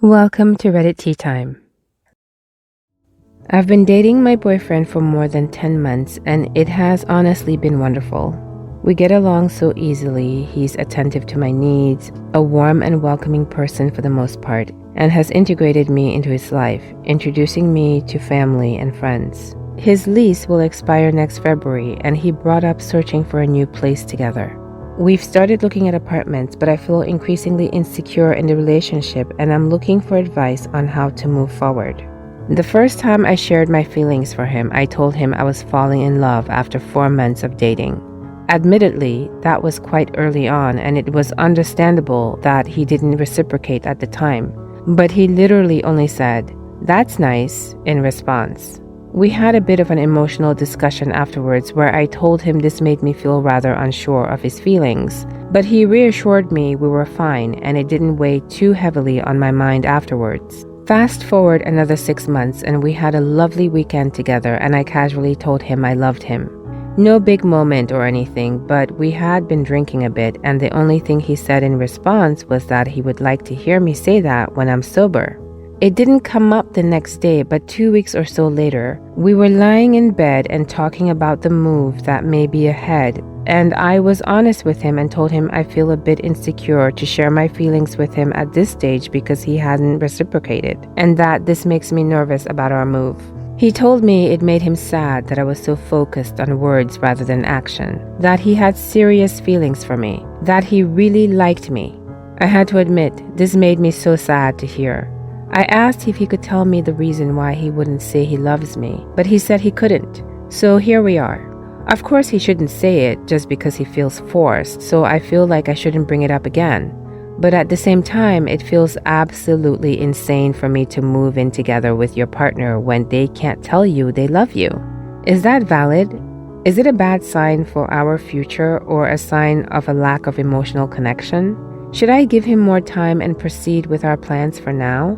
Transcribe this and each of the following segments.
Welcome to Reddit Tea Time. I've been dating my boyfriend for more than 10 months and it has honestly been wonderful. We get along so easily, he's attentive to my needs, a warm and welcoming person for the most part, and has integrated me into his life, introducing me to family and friends. His lease will expire next February and he brought up searching for a new place together. We've started looking at apartments, but I feel increasingly insecure in the relationship and I'm looking for advice on how to move forward. The first time I shared my feelings for him, I told him I was falling in love after 4 months of dating. Admittedly, that was quite early on and it was understandable that he didn't reciprocate at the time, but he literally only said, "That's nice," in response. We had a bit of an emotional discussion afterwards where I told him this made me feel rather unsure of his feelings, but he reassured me we were fine and it didn't weigh too heavily on my mind afterwards. Fast forward another 6 months and we had a lovely weekend together and I casually told him I loved him. No big moment or anything, but we had been drinking a bit and the only thing he said in response was that he would like to hear me say that when I'm sober. It didn't come up the next day, but 2 weeks or so later, we were lying in bed and talking about the move that may be ahead, and I was honest with him and told him I feel a bit insecure to share my feelings with him at this stage because he hadn't reciprocated, and that this makes me nervous about our move. He told me it made him sad that I was so focused on words rather than action, that he had serious feelings for me, that he really liked me. I had to admit, this made me so sad to hear. I asked if he could tell me the reason why he wouldn't say he loves me, but he said he couldn't. So here we are. Of course he shouldn't say it just because he feels forced, so I feel like I shouldn't bring it up again. But at the same time, it feels absolutely insane for me to move in together with your partner when they can't tell you they love you. Is that valid? Is it a bad sign for our future or a sign of a lack of emotional connection? Should I give him more time and proceed with our plans for now?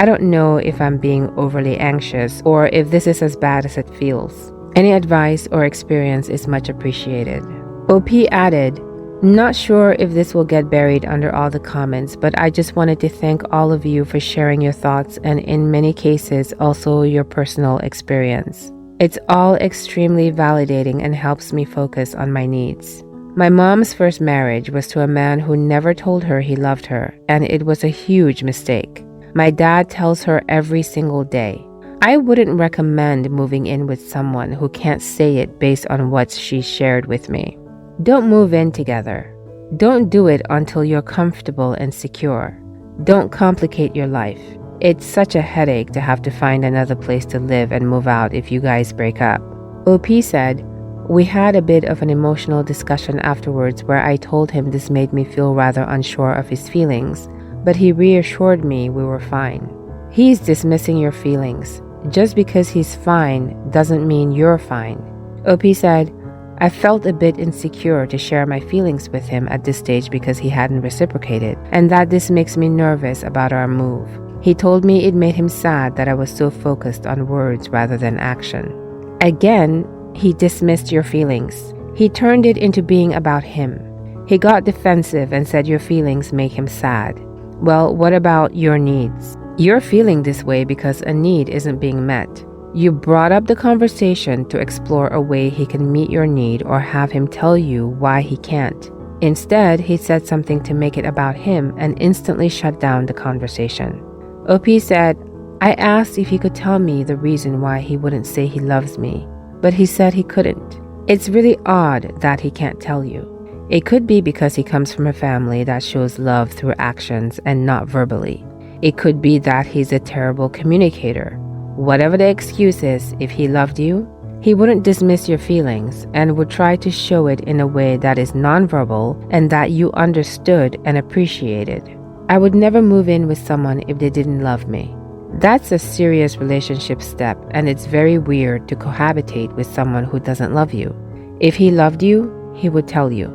I don't know if I'm being overly anxious or if this is as bad as it feels. Any advice or experience is much appreciated. OP added, "Not sure if this will get buried under all the comments, but I just wanted to thank all of you for sharing your thoughts and in many cases also your personal experience. It's all extremely validating and helps me focus on my needs. My mom's first marriage was to a man who never told her he loved her, and it was a huge mistake. My dad tells her every single day. I wouldn't recommend moving in with someone who can't say it based on what she shared with me. Don't move in together. Don't do it until you're comfortable and secure. Don't complicate your life. It's such a headache to have to find another place to live and move out if you guys break up." OP said, "We had a bit of an emotional discussion afterwards where I told him this made me feel rather unsure of his feelings, but he reassured me we were fine. He's dismissing your feelings. Just because he's fine doesn't mean you're fine." OP said, "I felt a bit insecure to share my feelings with him at this stage because he hadn't reciprocated, and that this makes me nervous about our move. He told me it made him sad that I was so focused on words rather than action. Again, he dismissed your feelings. He turned it into being about him. He got defensive and said your feelings make him sad. Well, what about your needs? You're feeling this way because a need isn't being met. You brought up the conversation to explore a way he can meet your need or have him tell you why he can't. Instead, he said something to make it about him and instantly shut down the conversation." OP said, "I asked if he could tell me the reason why he wouldn't say he loves me, but he said he couldn't. It's really odd that he can't tell you. It could be because he comes from a family that shows love through actions and not verbally. It could be that he's a terrible communicator. Whatever the excuse is, if he loved you, he wouldn't dismiss your feelings and would try to show it in a way that is nonverbal and that you understood and appreciated. I would never move in with someone if they didn't love me. That's a serious relationship step and it's very weird to cohabitate with someone who doesn't love you. If he loved you, he would tell you.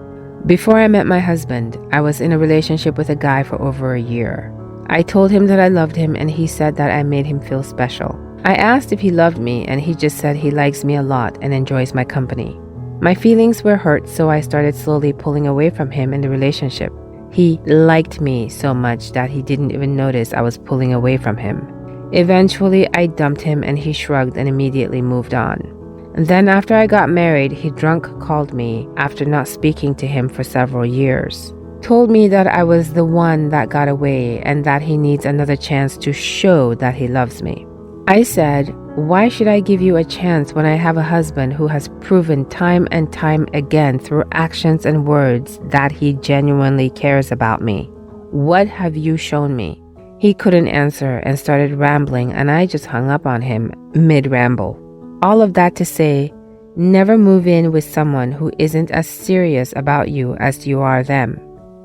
Before I met my husband, I was in a relationship with a guy for over a year. I told him that I loved him and he said that I made him feel special. I asked if he loved me and he just said he likes me a lot and enjoys my company. My feelings were hurt, so I started slowly pulling away from him in the relationship. He liked me so much that he didn't even notice I was pulling away from him. Eventually, I dumped him and he shrugged and immediately moved on. And then after I got married, he drunk called me after not speaking to him for several years. Told me that I was the one that got away and that he needs another chance to show that he loves me. I said, why should I give you a chance when I have a husband who has proven time and time again through actions and words that he genuinely cares about me? What have you shown me? He couldn't answer and started rambling, and I just hung up on him mid-ramble. All of that to say, never move in with someone who isn't as serious about you as you are them.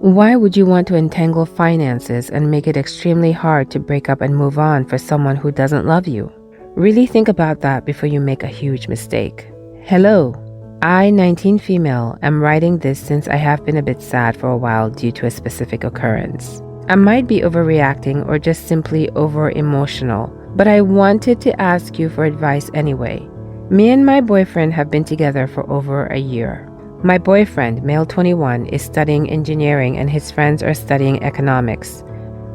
Why would you want to entangle finances and make it extremely hard to break up and move on for someone who doesn't love you? Really think about that before you make a huge mistake. Hello, I, 19 female, am writing this since I have been a bit sad for a while due to a specific occurrence. I might be overreacting or just simply over-emotional, but I wanted to ask you for advice anyway. Me and my boyfriend have been together for over a year. My boyfriend, male 21, is studying engineering and his friends are studying economics.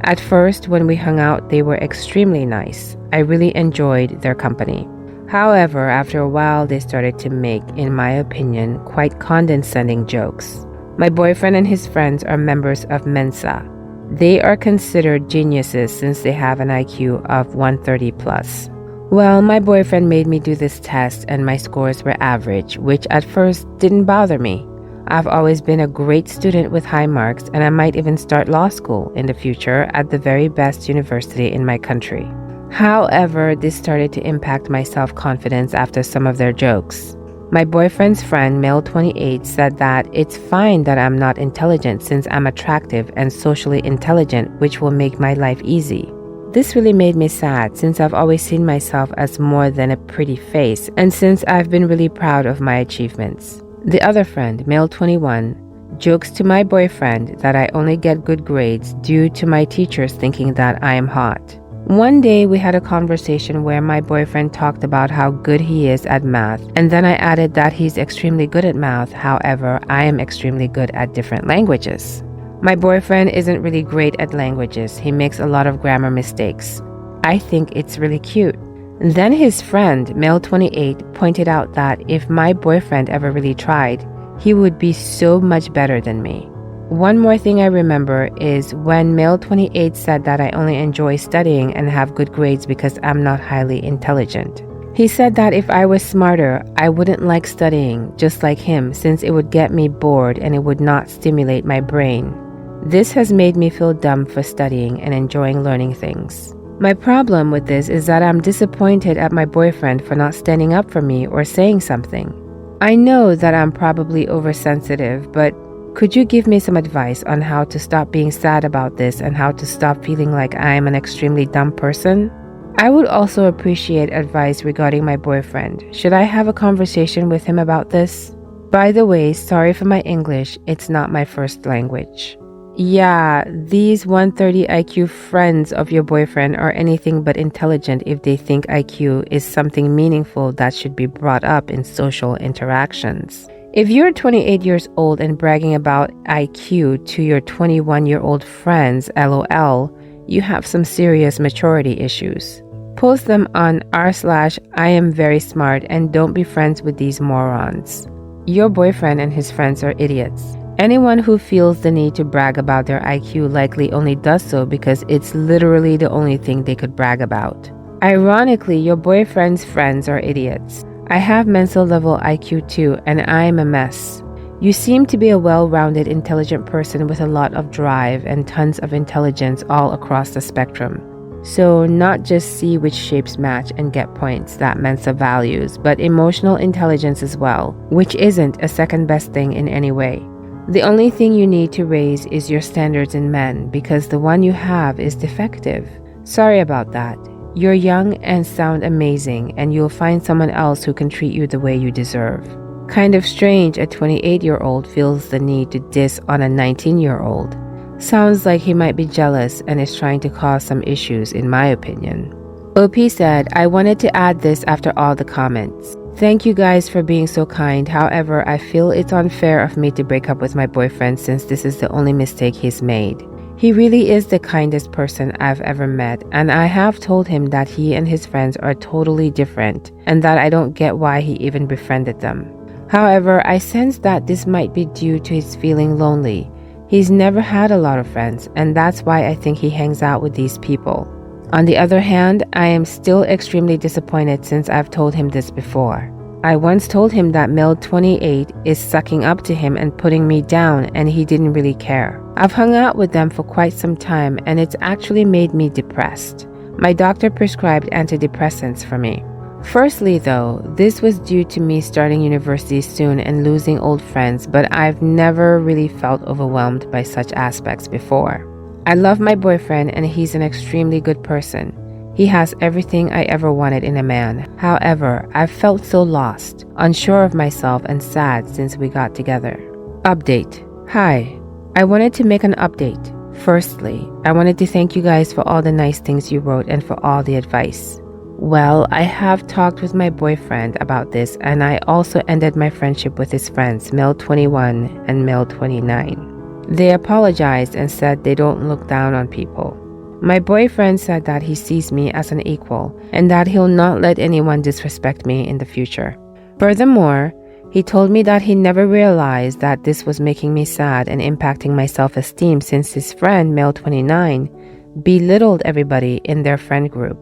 At first, when we hung out, they were extremely nice. I really enjoyed their company. However, after a while, they started to make, in my opinion, quite condescending jokes. My boyfriend and his friends are members of Mensa. They are considered geniuses since they have an IQ of 130 plus. Well, my boyfriend made me do this test and my scores were average, which at first didn't bother me. I've always been a great student with high marks and I might even start law school in the future at the very best university in my country. However, this started to impact my self-confidence after some of their jokes. My boyfriend's friend, male 28, said that it's fine that I'm not intelligent since I'm attractive and socially intelligent, which will make my life easy. This really made me sad since I've always seen myself as more than a pretty face and since I've been really proud of my achievements. The other friend, male 21, jokes to my boyfriend that I only get good grades due to my teachers thinking that I am hot. One day we had a conversation where my boyfriend talked about how good he is at math, and then I added that he's extremely good at math, however, I am extremely good at different languages. My boyfriend isn't really great at languages, he makes a lot of grammar mistakes. I think it's really cute. Then his friend, male 28, pointed out that if my boyfriend ever really tried, he would be so much better than me. One more thing I remember is when male 28 said that I only enjoy studying and have good grades because I'm not highly intelligent. He said that if I was smarter, I wouldn't like studying just like him since it would get me bored and it would not stimulate my brain. This has made me feel dumb for studying and enjoying learning things. My problem with this is that I'm disappointed at my boyfriend for not standing up for me or saying something. I know that I'm probably oversensitive, but could you give me some advice on how to stop being sad about this and how to stop feeling like I am an extremely dumb person? I would also appreciate advice regarding my boyfriend. Should I have a conversation with him about this? By the way, sorry for my English, it's not my first language. Yeah, these 130 IQ friends of your boyfriend are anything but intelligent if they think IQ is something meaningful that should be brought up in social interactions. If you're 28 years old and bragging about IQ to your 21-year-old friends, LOL, you have some serious maturity issues. Post them on r/I am very smart and don't be friends with these morons. Your boyfriend and his friends are idiots. Anyone who feels the need to brag about their IQ likely only does so because it's literally the only thing they could brag about. Ironically, your boyfriend's friends are idiots. I have Mensa level IQ too, and I am a mess. You seem to be a well-rounded, intelligent person with a lot of drive and tons of intelligence all across the spectrum. So not just see which shapes match and get points that Mensa values, but emotional intelligence as well, which isn't a second best thing in any way. The only thing you need to raise is your standards in men because the one you have is defective. Sorry about that. You're young and sound amazing and you'll find someone else who can treat you the way you deserve. Kind of strange a 28-year-old feels the need to diss on a 19-year-old. Sounds like he might be jealous and is trying to cause some issues in my opinion. OP said, I wanted to add this after all the comments. Thank you guys for being so kind. However, I feel it's unfair of me to break up with my boyfriend since this is the only mistake he's made. He really is the kindest person I've ever met, and I have told him that he and his friends are totally different and that I don't get why he even befriended them. However, I sense that this might be due to his feeling lonely. He's never had a lot of friends, and that's why I think he hangs out with these people. On the other hand, I am still extremely disappointed since I've told him this before. I once told him that male 28 is sucking up to him and putting me down, and he didn't really care. I've hung out with them for quite some time, and it's actually made me depressed. My doctor prescribed antidepressants for me. Firstly though, this was due to me starting university soon and losing old friends, but I've never really felt overwhelmed by such aspects before. I love my boyfriend and he's an extremely good person. He has everything I ever wanted in a man. However, I've felt so lost, unsure of myself and sad since we got together. Update. Hi. I wanted to make an update. Firstly, I wanted to thank you guys for all the nice things you wrote and for all the advice. Well, I have talked with my boyfriend about this, and I also ended my friendship with his friends, male 21 and male 29. They apologized and said they don't look down on people. My boyfriend said that he sees me as an equal and that he'll not let anyone disrespect me in the future. Furthermore, he told me that he never realized that this was making me sad and impacting my self-esteem since his friend, male 29, belittled everybody in their friend group.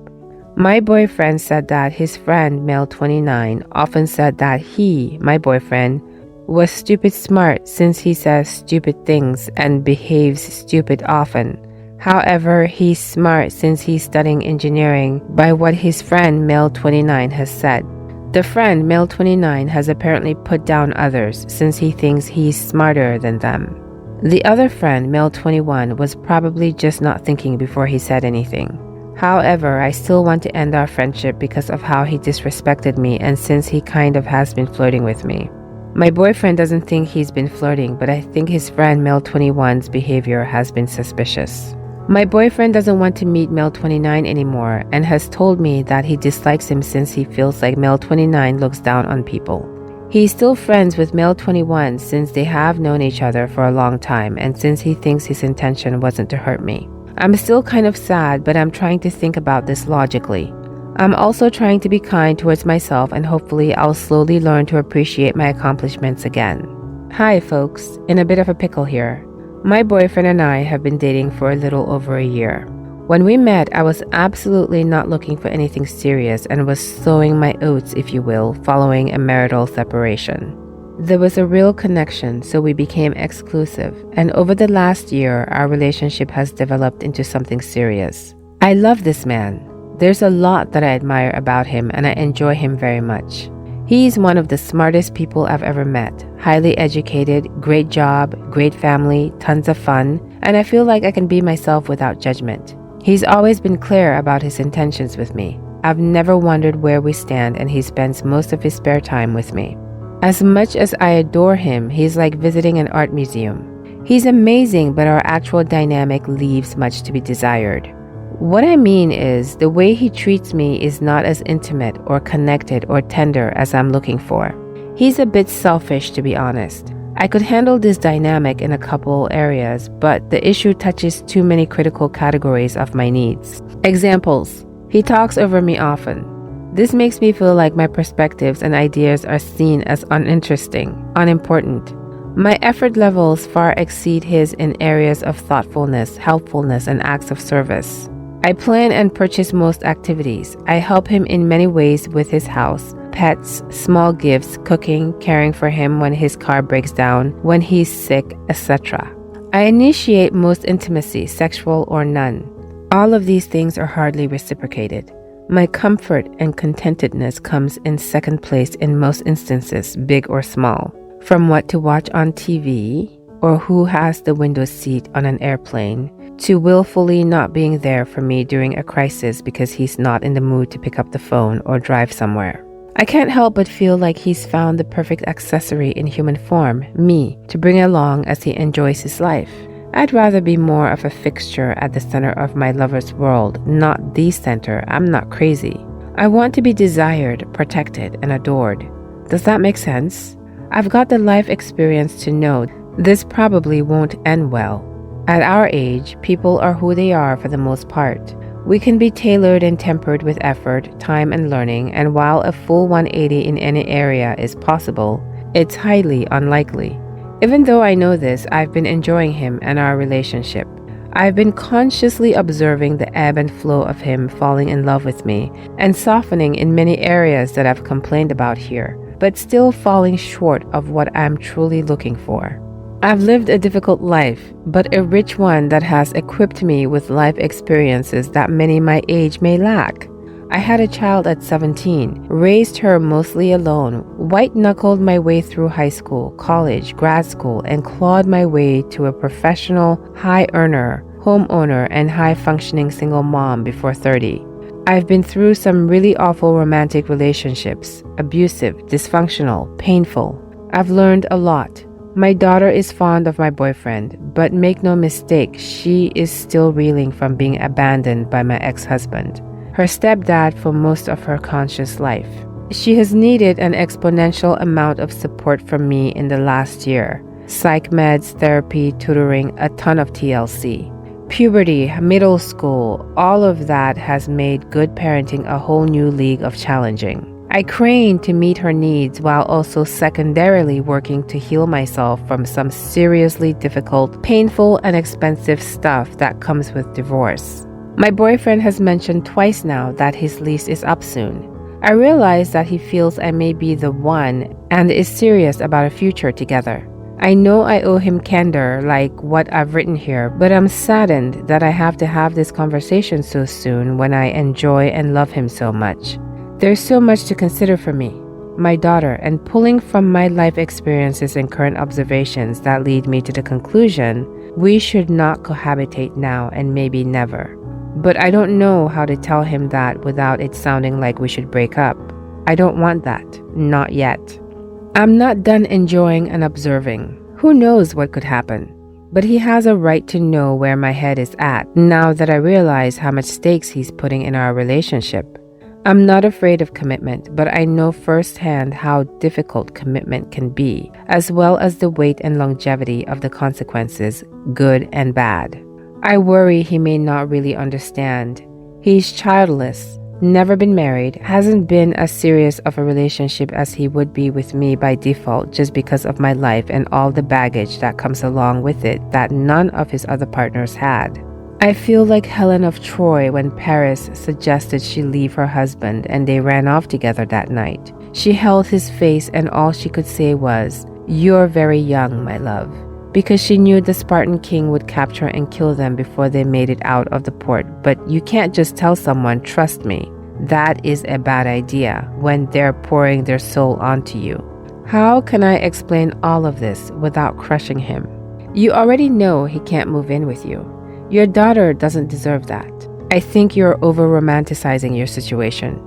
My boyfriend said that his friend, male 29, often said that he, my boyfriend, was stupid smart since he says stupid things and behaves stupid often. However, he's smart since he's studying engineering by what his friend, male 29, has said. The friend, male 29, has apparently put down others since he thinks he's smarter than them. The other friend, male 21, was probably just not thinking before he said anything. However, I still want to end our friendship because of how he disrespected me and since he kind of has been flirting with me. My boyfriend doesn't think he's been flirting, but I think his friend male 21's behavior has been suspicious. My boyfriend doesn't want to meet male 29 anymore and has told me that he dislikes him since he feels like male 29 looks down on people. He's still friends with male 21 since they have known each other for a long time and since he thinks his intention wasn't to hurt me. I'm still kind of sad, but I'm trying to think about this logically. I'm also trying to be kind towards myself and hopefully I'll slowly learn to appreciate my accomplishments again. Hi folks, in a bit of a pickle here. My boyfriend and I have been dating for a little over a year. When we met, I was absolutely not looking for anything serious and was sowing my oats, if you will, following a marital separation. There was a real connection, so we became exclusive, and over the last year, our relationship has developed into something serious. I love this man. There's a lot that I admire about him and I enjoy him very much. He's one of the smartest people I've ever met, highly educated, great job, great family, tons of fun, and I feel like I can be myself without judgment. He's always been clear about his intentions with me. I've never wondered where we stand and he spends most of his spare time with me. As much as I adore him, he's like visiting an art museum. He's amazing, but our actual dynamic leaves much to be desired. What I mean is, the way he treats me is not as intimate or connected or tender as I'm looking for. He's a bit selfish, to be honest. I could handle this dynamic in a couple areas, but the issue touches too many critical categories of my needs. Examples: he talks over me often. This makes me feel like my perspectives and ideas are seen as uninteresting, unimportant. My effort levels far exceed his in areas of thoughtfulness, helpfulness, and acts of service. I plan and purchase most activities. I help him in many ways with his house, pets, small gifts, cooking, caring for him when his car breaks down, when he's sick, etc. I initiate most intimacy, sexual or none. All of these things are hardly reciprocated. My comfort and contentedness comes in second place in most instances, big or small. From what to watch on TV, or who has the window seat on an airplane, to willfully not being there for me during a crisis because he's not in the mood to pick up the phone or drive somewhere. I can't help but feel like he's found the perfect accessory in human form, me, to bring along as he enjoys his life. I'd rather be more of a fixture at the center of my lover's world, not the center. I'm not crazy. I want to be desired, protected, and adored. Does that make sense? I've got the life experience to know this probably won't end well. At our age, people are who they are for the most part. We can be tailored and tempered with effort, time, and learning, and while a full 180 in any area is possible, it's highly unlikely. Even though I know this, I've been enjoying him and our relationship. I've been consciously observing the ebb and flow of him falling in love with me and softening in many areas that I've complained about here, but still falling short of what I'm truly looking for. I've lived a difficult life, but a rich one that has equipped me with life experiences that many my age may lack. I had a child at 17, raised her mostly alone, white-knuckled my way through high school, college, grad school, and clawed my way to a professional, high-earner, homeowner, and high-functioning single mom before 30. I've been through some really awful romantic relationships, abusive, dysfunctional, painful. I've learned a lot. My daughter is fond of my boyfriend, but make no mistake, she is still reeling from being abandoned by my ex-husband, her stepdad for most of her conscious life. She has needed an exponential amount of support from me in the last year. Psych meds, therapy, tutoring, a ton of TLC. Puberty, middle school, all of that has made good parenting a whole new league of challenging. I crane to meet her needs while also secondarily working to heal myself from some seriously difficult, painful, and expensive stuff that comes with divorce. My boyfriend has mentioned twice now that his lease is up soon. I realize that he feels I may be the one and is serious about a future together. I know I owe him candor like what I've written here, but I'm saddened that I have to have this conversation so soon when I enjoy and love him so much. There's so much to consider for me, my daughter, and pulling from my life experiences and current observations that lead me to the conclusion we should not cohabitate now and maybe never. But I don't know how to tell him that without it sounding like we should break up. I don't want that, not yet. I'm not done enjoying and observing. Who knows what could happen? But he has a right to know where my head is at now that I realize how much stakes he's putting in our relationship. I'm not afraid of commitment, but I know firsthand how difficult commitment can be, as well as the weight and longevity of the consequences, good and bad. I worry he may not really understand. He's childless, never been married, hasn't been as serious of a relationship as he would be with me by default just because of my life and all the baggage that comes along with it that none of his other partners had. I feel like Helen of Troy when Paris suggested she leave her husband and they ran off together that night. She held his face and all she could say was, "You're very young, my love," because she knew the Spartan king would capture and kill them before they made it out of the port. But you can't just tell someone, "Trust me." That is a bad idea when they're pouring their soul onto you. How can I explain all of this without crushing him? You already know he can't move in with you. Your daughter doesn't deserve that. I think you're over-romanticizing your situation.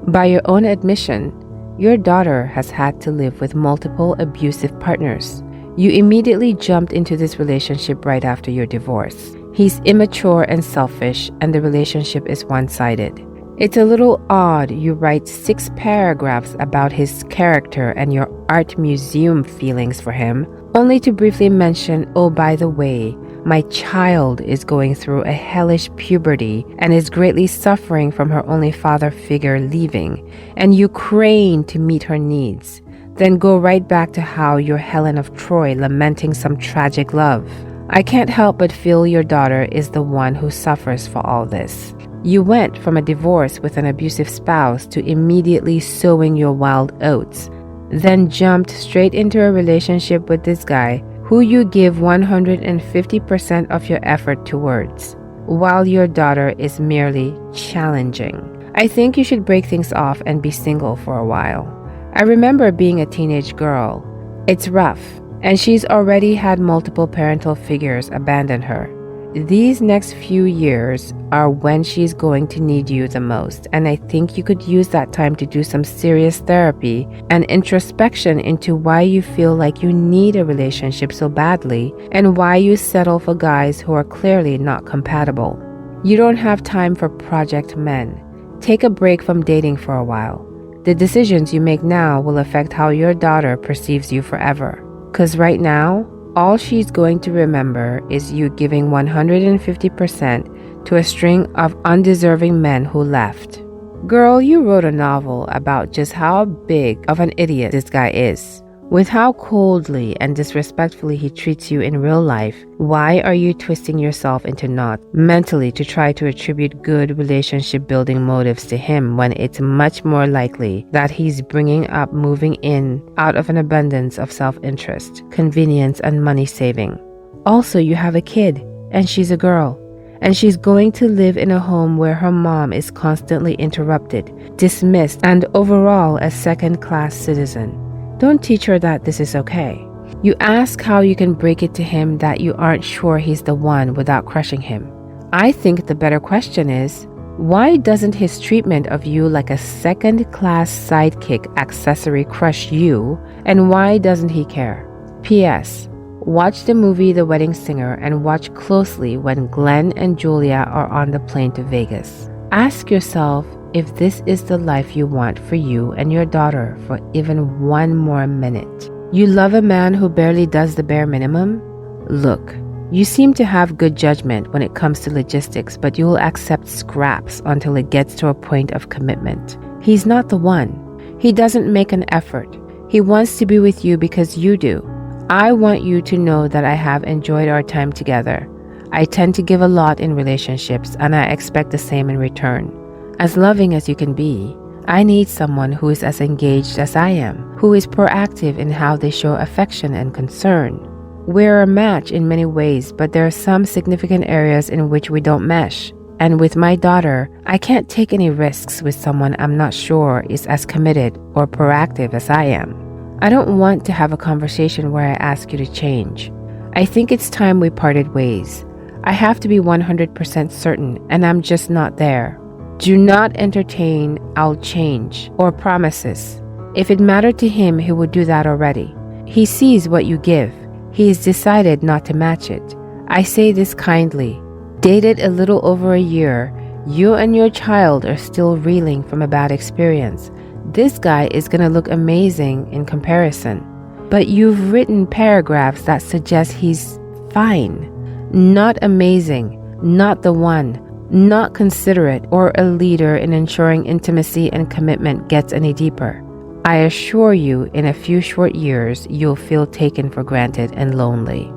By your own admission, your daughter has had to live with multiple abusive partners. You immediately jumped into this relationship right after your divorce. He's immature and selfish, and the relationship is one-sided. It's a little odd you write 6 paragraphs about his character and your art museum feelings for him, only to briefly mention, "Oh, by the way, my child is going through a hellish puberty and is greatly suffering from her only father figure leaving, and you crane to meet her needs." Then go right back to how you're Helen of Troy lamenting some tragic love. I can't help but feel your daughter is the one who suffers for all this. You went from a divorce with an abusive spouse to immediately sowing your wild oats, then jumped straight into a relationship with this guy who you give 150% of your effort towards, while your daughter is merely challenging. I think you should break things off and be single for a while. I remember being a teenage girl. It's rough, and she's already had multiple parental figures abandon her. These next few years are when she's going to need you the most, and I think you could use that time to do some serious therapy and introspection into why you feel like you need a relationship so badly and why you settle for guys who are clearly not compatible. You don't have time for project men. Take a break from dating for a while. The decisions you make now will affect how your daughter perceives you forever. 'Cause right now, all she's going to remember is you giving 150% to a string of undeserving men who left. Girl, you wrote a novel about just how big of an idiot this guy is. With how coldly and disrespectfully he treats you in real life, why are you twisting yourself into knots mentally to try to attribute good relationship building motives to him when it's much more likely that he's bringing up moving in out of an abundance of self-interest, convenience, and money saving? Also, you have a kid, and she's a girl, and she's going to live in a home where her mom is constantly interrupted, dismissed, and overall a second-class citizen. Don't teach her that this is okay. You ask how you can break it to him that you aren't sure he's the one without crushing him. I think the better question is, why doesn't his treatment of you like a second-class sidekick accessory crush you, and why doesn't he care? P.S. Watch the movie The Wedding Singer and watch closely when Glenn and Julia are on the plane to Vegas. Ask yourself if this is the life you want for you and your daughter for even one more minute. You love a man who barely does the bare minimum? Look, you seem to have good judgment when it comes to logistics, but you will accept scraps until it gets to a point of commitment. He's not the one. He doesn't make an effort. He wants to be with you because you do. I want you to know that I have enjoyed our time together. I tend to give a lot in relationships, and I expect the same in return. As loving as you can be, I need someone who is as engaged as I am, who is proactive in how they show affection and concern. We're a match in many ways, but there are some significant areas in which we don't mesh. And with my daughter, I can't take any risks with someone I'm not sure is as committed or proactive as I am. I don't want to have a conversation where I ask you to change. I think it's time we parted ways. I have to be 100% certain, and I'm just not there. Do not entertain "I'll change" or promises. If it mattered to him, he would do that already. He sees what you give. He has decided not to match it. I say this kindly. Dated a little over a year, you and your child are still reeling from a bad experience. This guy is going to look amazing in comparison. But you've written paragraphs that suggest he's fine. Not amazing, not the one, not considerate or a leader in ensuring intimacy and commitment gets any deeper. I assure you, in a few short years, you'll feel taken for granted and lonely.